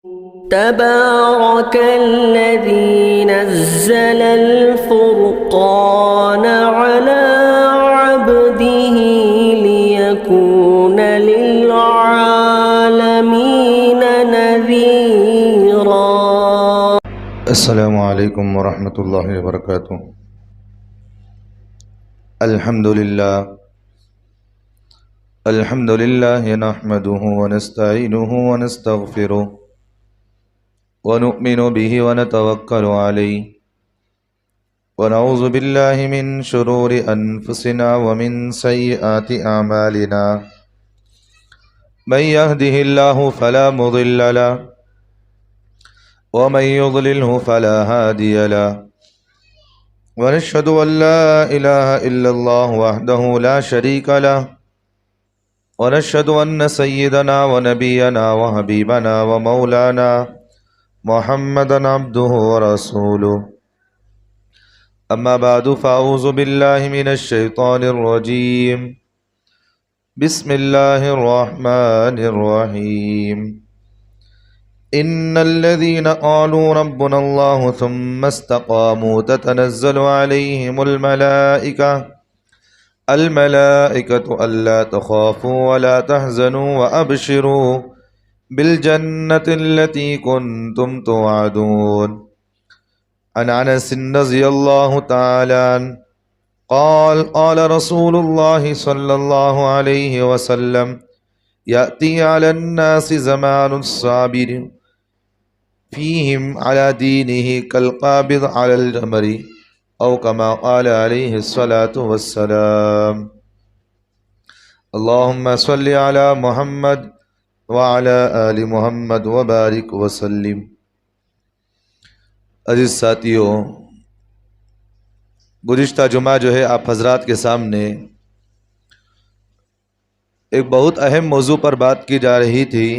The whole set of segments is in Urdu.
تبارك الذي نزل الفرقان على عبده ليكون للعالمين نذيرا. السلام علیکم ورحمۃ اللہ وبرکاتہ. الحمد للہ نحمده ونستعینه ونستغفره ونؤمن به ونتوکل علیہ ونعوذ باللہ من شرور انفسنا ومن سیئات اعمالنا. من يهده الله فلا مضل له ومن يضلله فلا هادي له ونشهد أن لا إله إلا الله وحده لا شريك له ونشهد أن سيدنا ونبينا وحبيبنا ومولانا محمدا عبده ورسوله. أما بعد فأعوذ بالله من الشيطان الرجيم. بسم الله الرحمن الرحيم. إن الذين قالوا ربنا الله ثم استقاموا تتنزل عليهم الملائكة ألا تخافوا ولا تحزنوا وأبشروا بالجنة التي كنتم توعدون. عن أنس رضي الله تعالى عنه قال قال رسول الله صلى الله عليه وسلم يأتي على الناس زمان الصابر فيهم على دينه كالقابض على الجمر أو كما قال عليه الصلاة والسلام. اللهم صل على محمد وعلى آل محمد وبارك وسلم. عزیز ساتھیو، گزشتہ جمعہ جو ہے آپ حضرات کے سامنے ایک بہت اہم موضوع پر بات کی جا رہی تھی.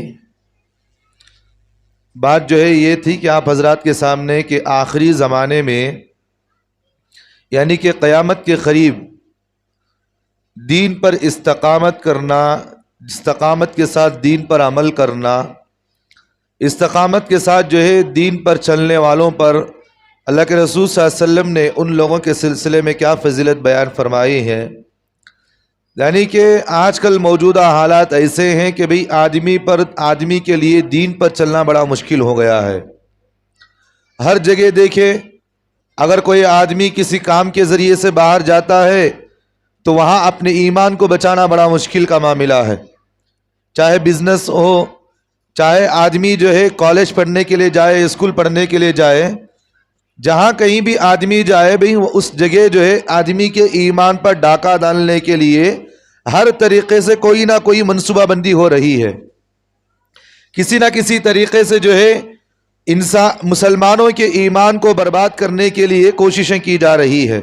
بات جو ہے یہ تھی کہ آپ حضرات کے سامنے کہ آخری زمانے میں یعنی کہ قیامت کے قریب دین پر استقامت کرنا، استقامت کے ساتھ دین پر عمل کرنا، استقامت کے ساتھ جو ہے دین پر چلنے والوں پر اللہ کے رسول صلی اللہ علیہ وسلم نے ان لوگوں کے سلسلے میں کیا فضیلت بیان فرمائی ہے. یعنی کہ آج کل موجودہ حالات ایسے ہیں کہ بھئی آدمی کے لیے دین پر چلنا بڑا مشکل ہو گیا ہے. ہر جگہ دیکھیں، اگر کوئی آدمی کسی کام کے ذریعے سے باہر جاتا ہے تو وہاں اپنے ایمان کو بچانا بڑا مشکل کا معاملہ ہے. چاہے بزنس ہو، چاہے آدمی جو ہے کالج پڑھنے کے لیے جائے، اسکول پڑھنے کے لیے جائے، جہاں کہیں بھی آدمی جائے بھئی اس جگہ جو ہے آدمی کے ایمان پر ڈاکہ ڈالنے کے لیے ہر طریقے سے کوئی نہ کوئی منصوبہ بندی ہو رہی ہے. کسی نہ کسی طریقے سے جو ہے مسلمانوں کے ایمان کو برباد کرنے کے لیے کوششیں کی جا رہی ہے.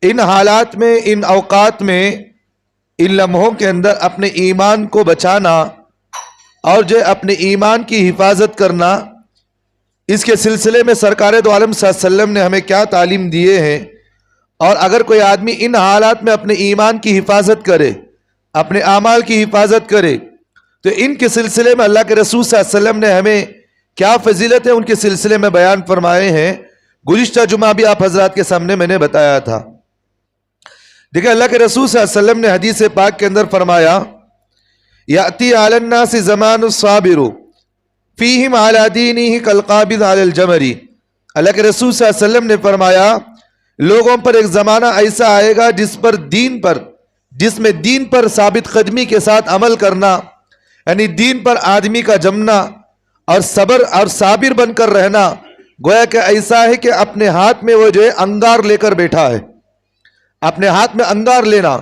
ان حالات میں، ان اوقات میں، ان لمحوں کے اندر اپنے ایمان کو بچانا اور جو اپنے ایمان کی حفاظت کرنا، اس کے سلسلے میں سرکار دو عالم صلی اللہ علیہ وسلم نے ہمیں کیا تعلیم دیے ہیں. اور اگر کوئی آدمی ان حالات میں اپنے ایمان کی حفاظت کرے، اپنے اعمال کی حفاظت کرے، تو ان کے سلسلے میں اللہ کے رسول صلی اللہ علیہ وسلم نے ہمیں کیا فضیلت ہے ان کے سلسلے میں بیان فرمائے ہیں. گزشتہ جمعہ بھی آپ حضرات کے سامنے میں نے بتایا تھا. دیکھیں، اللہ کے رسول صلی اللہ علیہ وسلم نے حدیث پاک کے اندر فرمایا یأتی علی الناس زمان الصابر فیہم علی دینہ کالقابض علی الجمر. اللہ کے رسول صلی اللہ علیہ وسلم نے فرمایا لوگوں پر ایک زمانہ ایسا آئے گا جس میں دین پر ثابت قدمی کے ساتھ عمل کرنا، یعنی دین پر آدمی کا جمنا اور صبر اور صابر بن کر رہنا، گویا کہ ایسا ہے کہ اپنے ہاتھ میں وہ جو ہے انگار لے کر بیٹھا ہے. اپنے ہاتھ میں انگار لینا،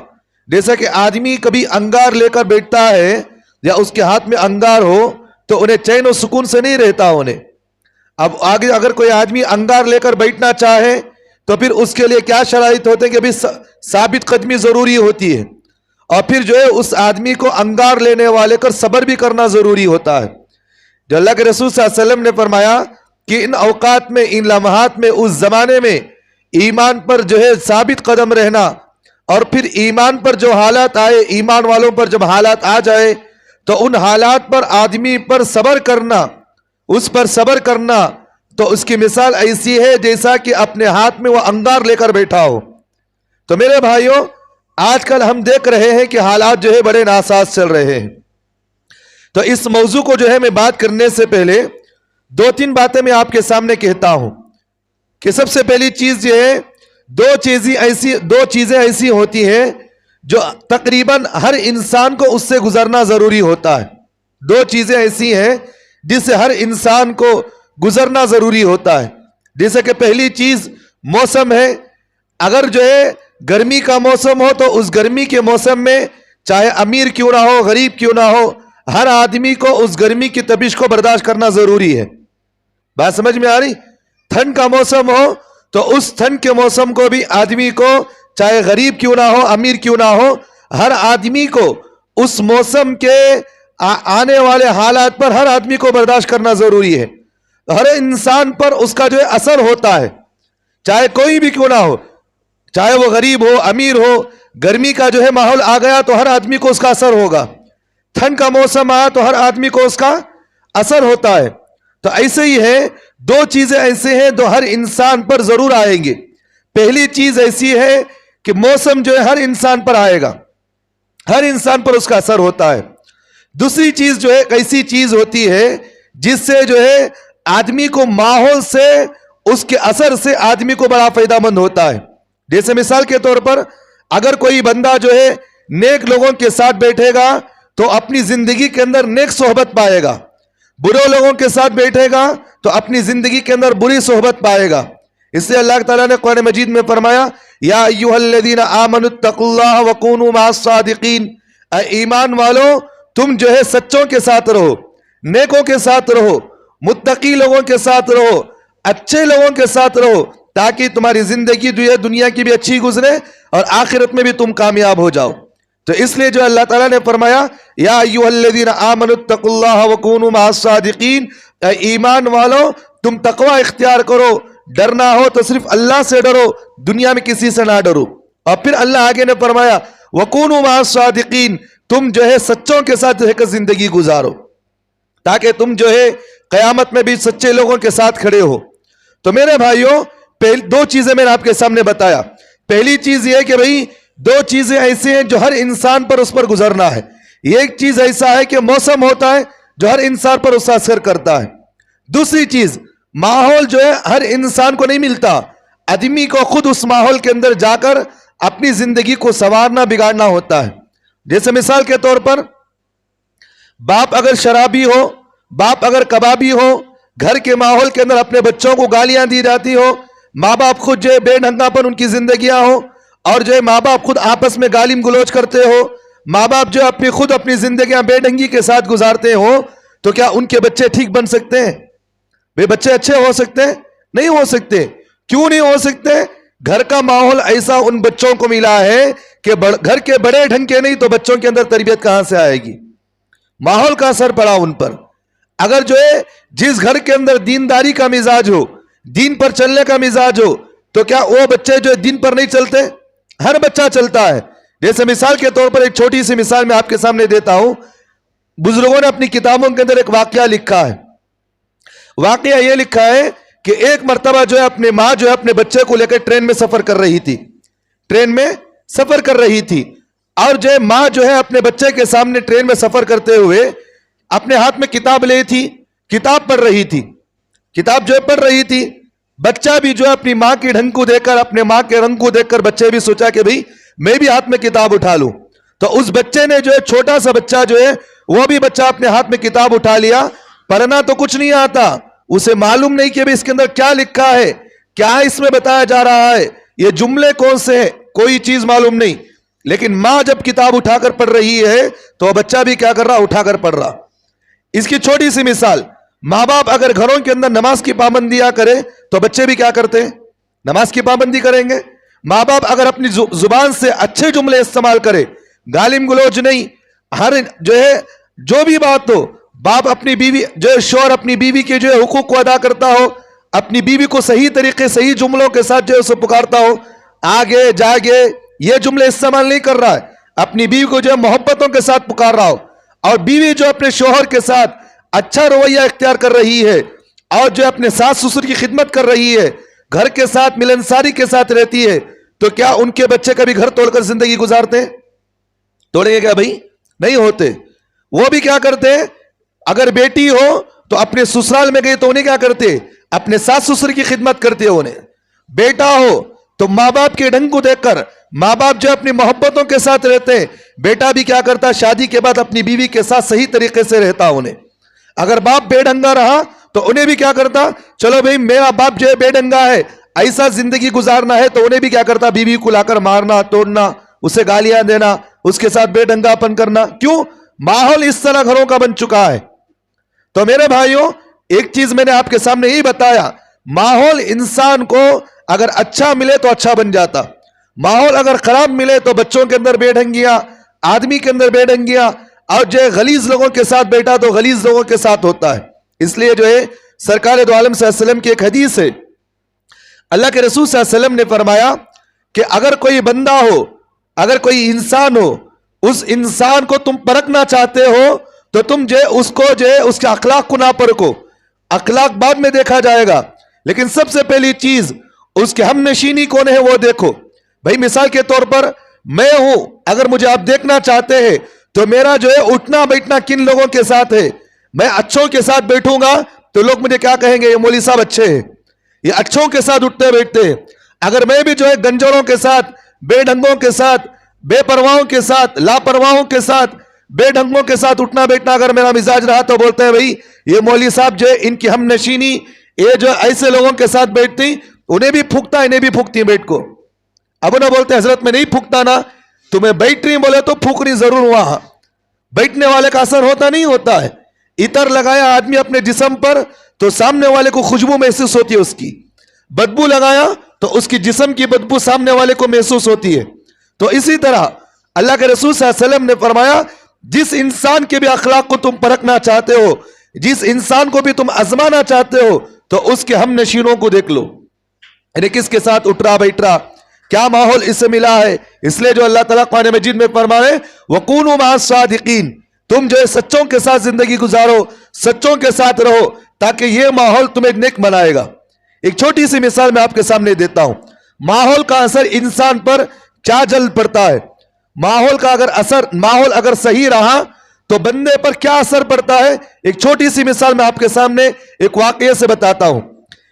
جیسا کہ آدمی کبھی انگار لے کر بیٹھتا ہے یا اس کے ہاتھ میں انگار ہو تو انہیں چین و سکون سے نہیں رہتا انہیں. اب آگے اگر کوئی آدمی انگار لے کر بیٹھنا چاہے تو پھر اس کے لیے کیا شرائط ہوتے ہیں کہ ابھی ثابت قدمی ضروری ہوتی ہے، اور پھر جو ہے اس آدمی کو انگار لینے والے کر صبر بھی کرنا ضروری ہوتا ہے. جو اللہ کے رسول صلی اللہ علیہ وسلم نے فرمایا کہ ان اوقات میں، ان لمحات میں، اس زمانے میں ایمان پر جو ہے ثابت قدم رہنا، اور پھر ایمان پر جو حالات آئے، ایمان والوں پر جب حالات آ جائے تو ان حالات پر آدمی پر صبر کرنا اس پر صبر کرنا تو اس کی مثال ایسی ہے جیسا کہ اپنے ہاتھ میں وہ انگار لے کر بیٹھا ہو. تو میرے بھائیوں آج کل ہم دیکھ رہے ہیں کہ حالات جو ہے بڑے ناساز چل رہے ہیں. تو اس موضوع کو جو ہے میں بات کرنے سے پہلے 2-3 باتیں میں آپ کے سامنے کہتا ہوں کہ سب سے پہلی چیز یہ ہے دو چیزیں ایسی ہوتی ہیں جو تقریباً ہر انسان کو اس سے گزرنا ضروری ہوتا ہے. 2 چیزیں ایسی ہیں جس سے ہر انسان کو گزرنا ضروری ہوتا ہے. جیسے کہ پہلی چیز موسم ہے. اگر جو ہے گرمی کا موسم ہو تو اس گرمی کے موسم میں چاہے امیر کیوں نہ ہو غریب کیوں نہ ہو ہر آدمی کو اس گرمی کی تپش کو برداشت کرنا ضروری ہے. بات سمجھ میں آ رہی؟ ٹھنڈ کا موسم ہو تو اس ٹھنڈ کے موسم کو بھی آدمی کو چاہے غریب کیوں نہ ہو امیر کیوں نہ ہو ہر آدمی کو اس موسم کے آنے والے حالات پر ہر آدمی کو برداشت کرنا ضروری ہے. ہر انسان پر اس کا جو ہے اثر ہوتا ہے چاہے کوئی بھی کیوں نہ ہو, چاہے وہ غریب ہو امیر ہو. گرمی کا جو ہے ماحول آ گیا تو ہر آدمی کو اس کا اثر ہوگا. ٹھنڈ کا موسم آیا تو ہر آدمی کو اس کا اثر ہوتا ہے. تو ایسے ہی ہے 2 چیزیں ایسے ہیں جو ہر انسان پر ضرور آئیں گے. پہلی چیز ایسی ہے کہ موسم جو ہے ہر انسان پر آئے گا, ہر انسان پر اس کا اثر ہوتا ہے. دوسری چیز جو ہے ایسی چیز ہوتی ہے جس سے جو ہے آدمی کو ماحول سے اس کے اثر سے آدمی کو بڑا فائدہ مند ہوتا ہے. جیسے مثال کے طور پر اگر کوئی بندہ جو ہے نیک لوگوں کے ساتھ بیٹھے گا تو اپنی زندگی کے اندر نیک صحبت پائے گا. برے لوگوں کے ساتھ بیٹھے گا تو اپنی زندگی کے اندر بری صحبت پائے گا. اس سے اللہ تعالیٰ نے قرآن مجید میں فرمایا یا ایھا الذین آمنوا اتقوا اللہ وکونوا مع الصادقین, اے ایمان والو تم جو ہے سچوں کے ساتھ رہو, نیکوں کے ساتھ رہو, متقی لوگوں کے ساتھ رہو, اچھے لوگوں کے ساتھ رہو تاکہ تمہاری زندگی جو ہے دنیا کی بھی اچھی گزرے اور آخرت میں بھی تم کامیاب ہو جاؤ. تو اس لیے جو اللہ تعالیٰ نے فرمایا یا ایھا الذین آمنوا اتقوا اللہ وکونوا مع الصادقین, اے ایمان والو تم تقوی اختیار کرو, ڈرنا ہو تو صرف اللہ سے ڈرو, دنیا میں کسی سے نہ ڈرو. اور پھر اللہ آگے نے فرمایا وکونوا مع الصادقین, تم جو ہے سچوں کے ساتھ رہ کر زندگی گزارو تاکہ تم جو ہے قیامت میں بھی سچے لوگوں کے ساتھ کھڑے ہو. تو میرے بھائیوں 2 چیزیں میں نے آپ کے سامنے بتایا. پہلی چیز یہ ہے کہ بھئی 2 چیزیں ایسی ہیں جو ہر انسان پر اس پر گزرنا ہے. ایک چیز ایسا ہے کہ موسم ہوتا ہے جو ہر انسان پر اس کا اثر کرتا ہے. دوسری چیز ماحول جو ہے ہر انسان کو نہیں ملتا, آدمی کو خود اس ماحول کے اندر جا کر اپنی زندگی کو سنوارنا بگاڑنا ہوتا ہے. جیسے مثال کے طور پر باپ اگر شرابی ہو, باپ اگر کبابی ہو, گھر کے ماحول کے اندر اپنے بچوں کو گالیاں دی جاتی ہو, ماں باپ خود جو ہے بے ڈھنگا پر ان کی زندگیاں ہو اور جو ہے ماں باپ خود آپس میں گالیم گلوچ کرتے ہو, ماں باپ جو خود اپنی زندگیاں بے ڈھنگی کے ساتھ گزارتے ہو, تو کیا ان کے بچے ٹھیک بن سکتے ہیں؟ بے بچے اچھے ہو سکتے ہیں؟ نہیں ہو سکتے. کیوں نہیں ہو سکتے؟ گھر کا ماحول ایسا ان بچوں کو ملا ہے کہ گھر کے بڑے ڈھنگ کے نہیں تو بچوں کے اندر تربیت کہاں سے آئے گی؟ ماحول کا اثر پڑا ان پر. اگر جو ہے جس گھر کے اندر دینداری کا مزاج ہو, دین پر چلنے کا مزاج ہو, تو کیا وہ بچے جو دین پر نہیں چلتے؟ ہر بچہ چلتا ہے. جیسے مثال کے طور پر ایک چھوٹی سی مثال میں آپ کے سامنے دیتا ہوں. بزرگوں نے اپنی کتابوں کے اندر ایک واقعہ لکھا ہے. واقعہ یہ لکھا ہے کہ ایک مرتبہ جو ہے اپنے ماں جو ہے اپنے بچے کو لے کر ٹرین میں سفر کر رہی تھی, ٹرین میں سفر کر رہی تھی, اور جو ہے ماں جو ہے اپنے بچے کے سامنے ٹرین میں سفر کرتے ہوئے اپنے ہاتھ میں کتاب لی تھی, کتاب پڑھ رہی تھی, کتاب جو ہے پڑھ رہی تھی. بچہ بھی جو ہے اپنی ماں کی ڈھنگ کو دیکھ کر, اپنے ماں کے رنگ کو دیکھ کر بچے بھی سوچا کہ بھئی میں بھی ہاتھ میں کتاب اٹھا لوں. تو اس بچے نے جو ہے چھوٹا سا بچہ جو ہے وہ بھی بچہ اپنے ہاتھ میں کتاب اٹھا لیا. پڑھنا تو کچھ نہیں آتا, اسے معلوم نہیں کہ اس کے اندر کیا لکھا ہے, کیا اس میں بتایا جا رہا ہے, یہ جملے کون سے ہیں, کوئی چیز معلوم نہیں. لیکن ماں جب کتاب اٹھا کر پڑھ رہی ہے تو بچہ بھی کیا کر رہا, اٹھا کر پڑھ رہا. اس کی چھوٹی سی مثال, ماں باپ اگر گھروں کے اندر نماز کی پابندیاں کرے تو بچے بھی کیا کرتے ہیں, نماز کی پابندی کریں گے. ماں باپ اگر اپنی زبان سے اچھے جملے استعمال کرے, گالم گلوچ نہیں, ہر جو ہے جو بھی بات ہو, باپ اپنی بیوی جو ہے شوہر اپنی بیوی کے جو ہے حقوق کو ادا کرتا ہو, اپنی بیوی کو صحیح طریقے صحیح جملوں کے ساتھ جو ہے اسے پکارتا ہو, آگے جاگے یہ جملے استعمال نہیں کر رہا ہے, اپنی بیوی کو جو ہے محبتوں کے ساتھ پکار رہا ہو, اور بیوی جو اپنے شوہر کے ساتھ اچھا رویہ اختیار کر رہی ہے اور جو اپنے ساس سسر کی خدمت کر رہی ہے, گھر کے ساتھ ملنساری کے ساتھ رہتی ہے, تو کیا ان کے بچے کبھی گھر توڑ کر زندگی گزارتے ہیں؟ توڑیں گے کیا بھائی؟ نہیں ہوتے. وہ بھی کیا کرتے ہیں, اگر بیٹی ہو تو اپنے سسرال میں گئی تو انہیں کیا کرتے, اپنے ساس سسر کی خدمت کرتے ہیں انہیں. بیٹا ہو تو ماں باپ کے ڈھنگ کو دیکھ کر, ماں باپ جو اپنی محبتوں کے ساتھ رہتے ہیں, بیٹا بھی کیا کرتا, شادی کے بعد اپنی بیوی کے ساتھ صحیح طریقے سے رہتا انہیں. اگر باپ بے ڈھنگا رہا تو انہیں بھی کیا کرتا, چلو بھائی میرا باپ جو ہے بے ڈھنگا ہے, ایسا زندگی گزارنا ہے, تو انہیں بھی کیا کرتا, بیوی کو لا کر مارنا, توڑنا, اسے گالیاں دینا, اس کے ساتھ بے ڈھنگا پن کرنا. کیوں؟ ماحول اس طرح گھروں کا بن چکا ہے. تو میرے بھائیوں, ایک چیز میں نے آپ کے سامنے یہی بتایا, ماحول انسان کو اگر اچھا ملے تو اچھا بن جاتا, ماحول اگر خراب ملے تو بچوں کے اندر بے ڈھنگیاں, آدمی کے اندر بے ڈھنگیاں, اور جو غلیظ لوگوں کے ساتھ بیٹا تو غلیظ لوگوں کے ساتھ ہوتا ہے. اس لیے جو ہے سرکار دو عالم صلی اللہ علیہ وسلم کی ایک حدیث ہے, اللہ کے رسول صلی اللہ علیہ وسلم نے فرمایا کہ اگر کوئی بندہ ہو, اگر کوئی انسان ہو, اس انسان کو تم پرکھنا چاہتے ہو تو تم جو اس کو جو اس کے اخلاق کو نہ پرکھو. اخلاق بعد میں دیکھا جائے گا, لیکن سب سے پہلی چیز اس کے ہم نشینی کون ہے وہ دیکھو. بھائی مثال کے طور پر میں ہوں, اگر مجھے آپ دیکھنا چاہتے ہیں تو میرا جو ہے اٹھنا بیٹھنا کن لوگوں کے ساتھ ہے. میں اچھوں کے ساتھ بیٹھوں گا تو لوگ مجھے کیا کہیں گے, یہ مولوی صاحب اچھے ہیں, یہ اچھوں کے ساتھ اٹھتے بیٹھتے ہیں. اگر میں بھی جو ہے گنجوروں کے ساتھ, بے ڈھنگوں کے ساتھ, بے پرواہوں کے ساتھ, لاپرواہوں کے ساتھ, بے ڈھنگوں کے ساتھ اٹھنا بیٹھنا اگر میرا مزاج رہا تو بولتے ہیں بھائی یہ مولوی صاحب جو ہے ان کی ہم نشینی, یہ جو ایسے لوگوں کے ساتھ بیٹھتی, انہیں بھی پھونکتا انہیں بھی پھونکتی بیٹھ کو. اب انہیں بولتے ہیں حضرت میں نہیں پھونکتا نا, تمہیں بیٹھ رہی بولے تو پھونکنی ضرور, وہاں بیٹھنے والے کا اثر ہوتا نہیں ہوتا ہے. عطر لگایا آدمی اپنے جسم پر تو سامنے والے کو خوشبو محسوس ہوتی ہے, اس کی بدبو لگایا تو اس کی جسم کی بدبو سامنے والے کو محسوس ہوتی ہے. تو اسی طرح اللہ کے رسول صلی اللہ علیہ وسلم نے فرمایا, جس انسان کے بھی اخلاق کو تم پرکھنا چاہتے ہو, جس انسان کو بھی تم آزمانا چاہتے ہو, تو اس کے ہم نشینوں کو دیکھ لو, یعنی کس کے ساتھ اٹھ رہا بیٹھ رہا, کیا ماحول اس سے ملا ہے. اس لیے جو اللہ تعالیٰ قرآن مجید میں فرمائے وَقُونُوا مَعَ الصَّادِقِينَ, تم جو ہے سچوں کے ساتھ زندگی گزارو, سچوں کے ساتھ رہو, تاکہ یہ ماحول تمہیں نیک بنائے گا. ایک چھوٹی سی مثال میں آپ کے سامنے دیتا ہوں, ماحول کا اثر انسان پر کیا جل پڑتا ہے. ماحول کا ماحول اگر صحیح رہا تو بندے پر کیا اثر پڑتا ہے. ایک چھوٹی سی مثال میں آپ کے سامنے ایک واقعے سے بتاتا ہوں.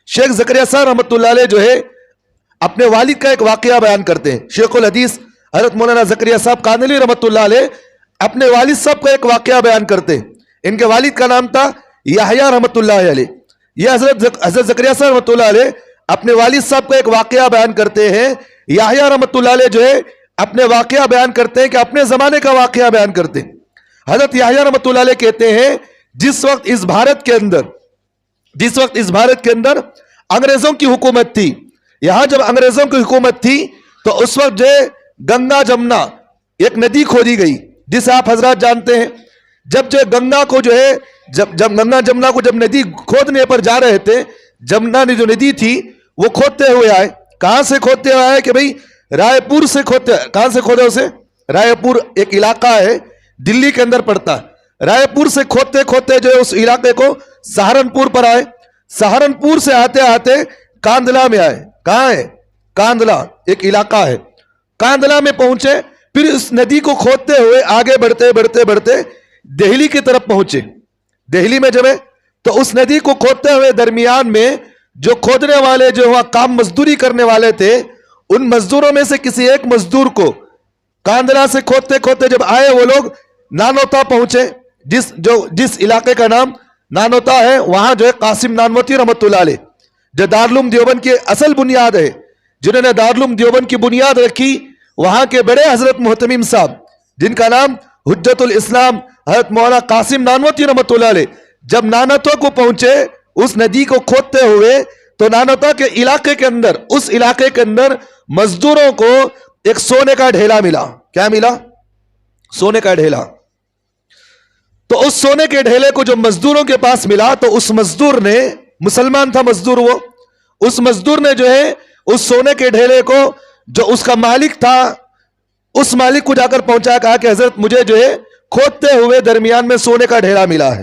شیخ زکریا صاحب رحمۃ اللہ علیہ جو ہے اپنے والد کا ایک واقعہ بیان کرتے ہیں. شیخ الحدیث حضرت مولانا زکریا صاحب کاندھلی رحمۃ اللہ علیہ اپنے والد صاحب کا ایک واقعہ بیان کرتے ہیں. ان کے والد کا نام تھا یحییٰ رحمۃ اللہ علیہ. یہ حضرت زکریا صاحب رحمۃ اللہ علیہ اپنے والد صاحب کا ایک واقعہ بیان کرتے ہیں. یحییٰ رحمۃ اللہ علیہ جو ہے اپنے واقعہ بیان کرتے ہیں کہ اپنے زمانے کا واقعہ بیان کرتے ہیں. حضرت یحییٰ رحمۃ اللہ علیہ کہتے ہیں جس وقت اس بھارت کے اندر انگریزوں کی حکومت تھی, یہاں جب انگریزوں کی حکومت تھی تو اس وقت جو گنگا جمنا ایک ندی کھودی گئی, جسے آپ حضرات جانتے ہیں. جب گنگا کو جو ہے جب گنگا جمنا کو جب ندی کھودنے پر جا رہے تھے, جمنا جو ندی تھی وہ کھودتے ہوئے آئے. کہاں سے کھودتے ہوئے آئے کہ بھئی رائے پور سے کھودتے. کہاں سے کھودے اسے؟ رائے پور ایک علاقہ ہے دلی کے اندر پڑتا. رائے پور سے کھودتے کھودتے جو ہے اس علاقے کو سہارنپور پر آئے. سہارنپور سے آتے آتے کاندلا میں آئے. کہاں ہے؟ کاندلا ایک علاقہ ہے. کاندلا میں پہنچے, پھر اس ندی کو کھودتے ہوئے آگے بڑھتے دہلی کی طرف پہنچے. دہلی میں جب ہے تو اس ندی کو کھودتے ہوئے درمیان میں جو کھودنے والے جو وہاں کام مزدوری کرنے والے تھے, ان مزدوروں میں سے کسی ایک مزدور کو کاندلا سے کھودتے کھودتے جب آئے وہ لوگ نانوتا پہنچے. جس علاقے کا نام نانوتا ہے, وہاں جو ہے قاسم نانوتی رحمۃ اللہ علیہ جو دارالعلوم دیوبند کی اصل بنیاد ہے, جنہوں نے دارالعلوم دیوبند کی بنیاد رکھی, وہاں کے بڑے حضرت محتمیم صاحب جن کا نام حجت الاسلام حضرت مولانا قاسم نانوتی رحمۃ اللہ علیہ, جب نانوتا کو پہنچے اس ندی کو کھودتے ہوئے تو نانوتا کے علاقے کے اندر, اس علاقے کے اندر مزدوروں کو ایک سونے کا ڈھیلا ملا. کیا ملا؟ سونے کا ڈھیلا. تو اس سونے کے ڈھیلے کو جو مزدوروں کے پاس ملا تو اس مزدور نے, مسلمان تھا مزدور, وہ اس مزدور نے جو ہے اس سونے کے ڈھیلے کو جو اس کا مالک تھا اس مالک کو جا کر پہنچا, کہا کہ حضرت مجھے جو ہے کھودتے ہوئے درمیان میں سونے کا ڈھیلا ملا ہے.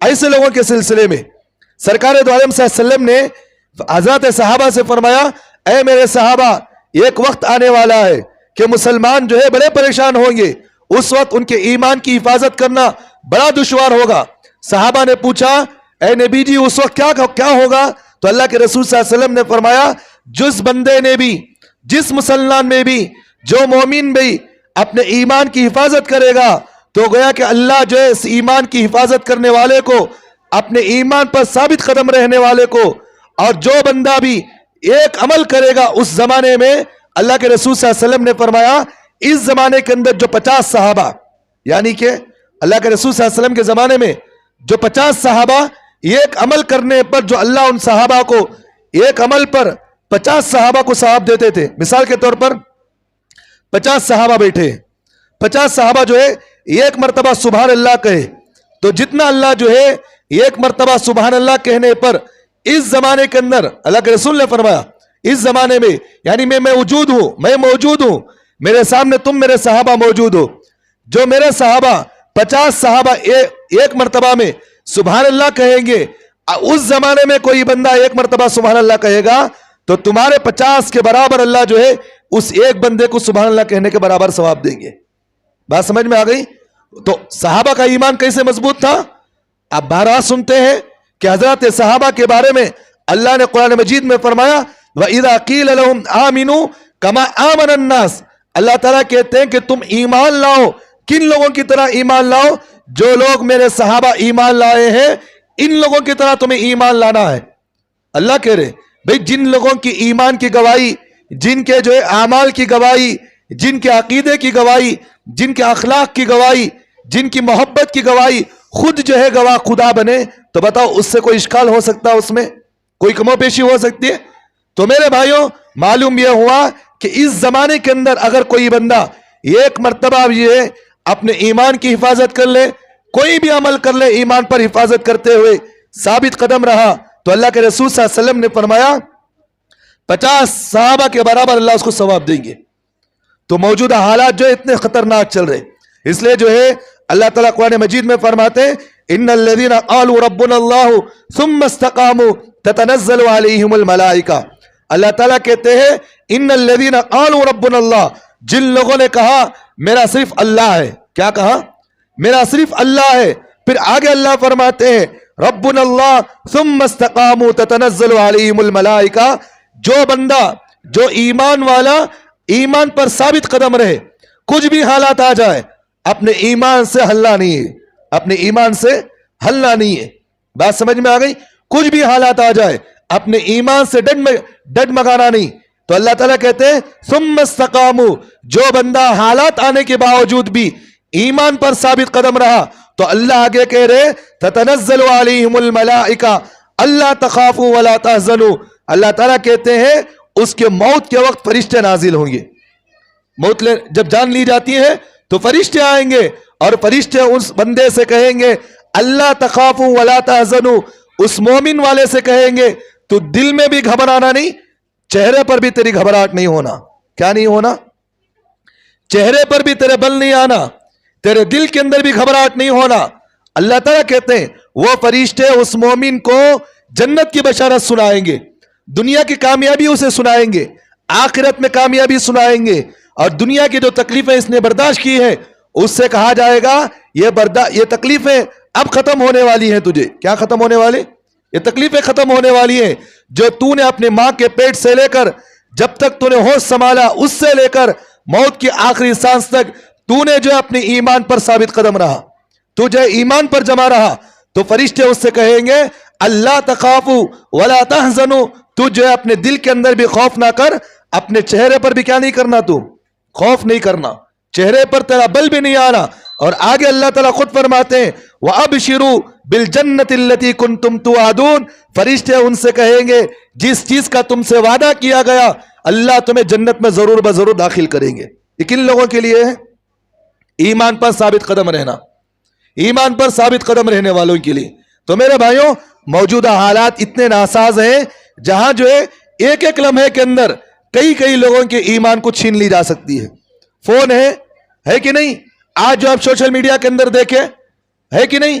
ایسے لوگوں کے سلسلے میں سرکار دو عالم صلی اللہ علیہ وسلم نے حضرات صحابہ سے فرمایا اے میرے صحابہ ایک وقت آنے والا ہے کہ مسلمان جو ہے بڑے پریشان ہوں گے، اس وقت ان کے ایمان کی حفاظت کرنا بڑا دشوار ہوگا۔ صحابہ نے پوچھا اے نبی جی اس وقت کیا ہوگا؟ تو اللہ کے رسول صلی اللہ علیہ وسلم نے فرمایا جس بندے نے بھی، جس مسلمان میں بھی، جو مومن بھی اپنے ایمان کی حفاظت کرے گا تو گویا کہ اللہ جو ہے اس ایمان کی حفاظت کرنے والے کو، اپنے ایمان پر ثابت قدم رہنے والے کو، اور جو بندہ بھی ایک عمل کرے گا اس زمانے میں، اللہ کے رسول صلی اللہ علیہ وسلم نے فرمایا اس زمانے کے اندر جو 50 صحابہ، یعنی کہ اللہ کے رسول صلی اللہ علیہ وسلم کے زمانے میں جو 50 صحابہ ایک عمل کرنے پر، جو اللہ ان صحابہ کو ایک عمل پر 50 صحابہ کو ثواب دیتے تھے۔ مثال کے طور پر 50 صحابہ بیٹھے، 50 صحابہ جو ہے ایک مرتبہ سبحان اللہ کہے تو جتنا اللہ جو ہے ایک مرتبہ سبحان اللہ کہنے پر اس زمانے کے اندر، اللہ کے رسول نے فرمایا اس زمانے میں، یعنی میں موجود ہوں، میں موجود ہوں، میرے سامنے تم میرے صحابہ موجود ہو، جو میرے صحابہ 50 صحابہ ایک مرتبہ میں سبحان اللہ کہیں گے، اس زمانے میں کوئی بندہ ایک مرتبہ سبحان اللہ کہے گا تو تمہارے 50 کے برابر اللہ جو ہے اس ایک بندے کو سبحان اللہ کہنے کے برابر ثواب دیں گے۔ بات سمجھ میں آ گئی؟ تو صحابہ کا ایمان کیسے مضبوط تھا؟ اب بارہا سنتے ہیں کہ حضرات صحابہ کے بارے میں اللہ نے قرآن مجید میں فرمایا وَإِذَا قِيلَ لَهُمْ آمِنُوا كَمَا آمَنَ النَّاسِ، اللہ تعالیٰ کہتے ہیں کہ تم ایمان لاؤ، کن لوگوں کی طرح ایمان لاؤ؟ جو لوگ میرے صحابہ ایمان لائے ہیں ان لوگوں کی طرح تمہیں ایمان لانا ہے۔ اللہ کہہ رہے بھئی جن لوگوں کی ایمان کی گواہی، جن کے جو ہے اعمال کی گواہی، جن کے عقیدے کی گواہی، جن کے اخلاق کی گواہی، جن کی محبت کی گواہی خود جو ہے گواہ خدا بنے تو بتاؤ اس سے کوئی اشکال ہو سکتا ہے؟ اس میں کوئی کم و بیشی ہو سکتی ہے؟ تو میرے بھائیوں معلوم یہ ہوا کہ اس زمانے کے اندر اگر کوئی بندہ ایک مرتبہ یہ اپنے ایمان کی حفاظت کر لے، کوئی بھی عمل کر لے ایمان پر حفاظت کرتے ہوئے ثابت قدم رہا تو اللہ کے رسول صلی اللہ علیہ وسلم نے فرمایا 50 صحابہ کے برابر اللہ اس کو ثواب دیں گے۔ تو موجودہ حالات جو اتنے خطرناک چل رہے، اس لیے جو ہے اللہ تعالیٰ قرآن مجید میں فرماتے ہیں ان الذین قالوا ربنا اللہ ثم استقاموا تتنزل علیہم الملائکہ، اللہ تعالیٰ کہتے ہیں ان الذین قالوا ربنا اللہ، جن لوگوں نے کہا میرا صرف اللہ ہے، کیا کہا؟ میرا صرف اللہ ہے، پھر آگے اللہ فرماتے ہیں ربنا اللہ ثم استقاموا تتنزل علیہم الملائکہ، جو بندہ، جو ایمان والا ایمان پر ثابت قدم رہے، کچھ بھی حالات آ جائے اپنے ایمان سے ہلنا نہیں ہے، اپنے ایمان سے ہلنا نہیں ہے۔ بات سمجھ میں آ گئی؟ کچھ بھی حالات آ جائے اپنے ایمان سے ڈٹ مگانا نہیں۔ تو اللہ تعالیٰ کہتے ہیں ثم استقاموا، جو بندہ حالات آنے کے باوجود بھی ایمان پر ثابت قدم رہا تو اللہ آگے کہہ رہے تتنزل علیہم الملائکہ اللہ تخافوا ولا تحزنوا، اللہ تعالیٰ کہتے ہیں اس کے موت کے وقت فرشتے نازل ہوں گے۔ موت جب جان لی جاتی ہے تو فرشتے آئیں گے اور فرشتے اس بندے سے کہیں گے اللہ تخافوا ولا تحزنوا، اس مومن والے سے کہیں گے تو دل میں بھی گھبرانا نہیں، چہرے پر بھی تیری گھبراہٹ نہیں ہونا۔ کیا نہیں ہونا؟ چہرے پر بھی تیرے بل نہیں آنا، تیرے دل کے اندر بھی گھبراہٹ نہیں ہونا۔ اللہ تعالیٰ کہتے ہیں وہ فرشتے اس مومن کو جنت کی بشارت سنائیں گے، دنیا کی کامیابی اسے سنائیں گے، آخرت میں کامیابی سنائیں گے، اور دنیا کی جو تکلیفیں اس نے برداشت کی ہے اس سے کہا جائے گا یہ تکلیفیں اب ختم ہونے والی ہیں۔ تجھے کیا ختم ہونے والی؟ یہ تکلیفیں ختم ہونے والی ہیں جو تو نے اپنے ماں کے پیٹ سے لے کر جب تک تو نے ہوش سنبھالا اس سے لے کر موت کی آخری سانس تک تو نے جو اپنے ایمان پر ثابت قدم رہا، تو جو ایمان پر جمع رہا تو فرشتے اس سے کہیں گے اللہ تخافوا ولا تحزنوا، تو جو اپنے دل کے اندر بھی خوف نہ کر، اپنے چہرے پر بھی کیا نہیں کرنا، تو خوف نہیں کرنا، چہرے پر تیرا بل بھی نہیں آنا۔ اور آگے اللہ تعالیٰ خود فرماتے ہیں وَأَبْشِرُوا بِالْجَنَّةِ الَّتِي كُنْتُمْ تُوعَدُونَ، فرشتے ان سے کہیں گے جس چیز کا تم سے وعدہ کیا گیا اللہ تمہیں جنت میں ضرور بضرور داخل کریں گے۔ یہ کن لوگوں کے لیے ہے؟ ایمان پر ثابت قدم رہنا، ایمان پر ثابت قدم رہنے والوں کے لیے۔ تو میرے بھائیوں موجودہ حالات اتنے ناساز ہیں جہاں جو ہے ایک ایک لمحے کے اندر کئی لوگوں کے ایمان کو چھین لی جا سکتی ہے۔ فون ہے کہ نہیں؟ آج جو آپ سوشل میڈیا کے اندر دیکھیں ہے کہ نہیں،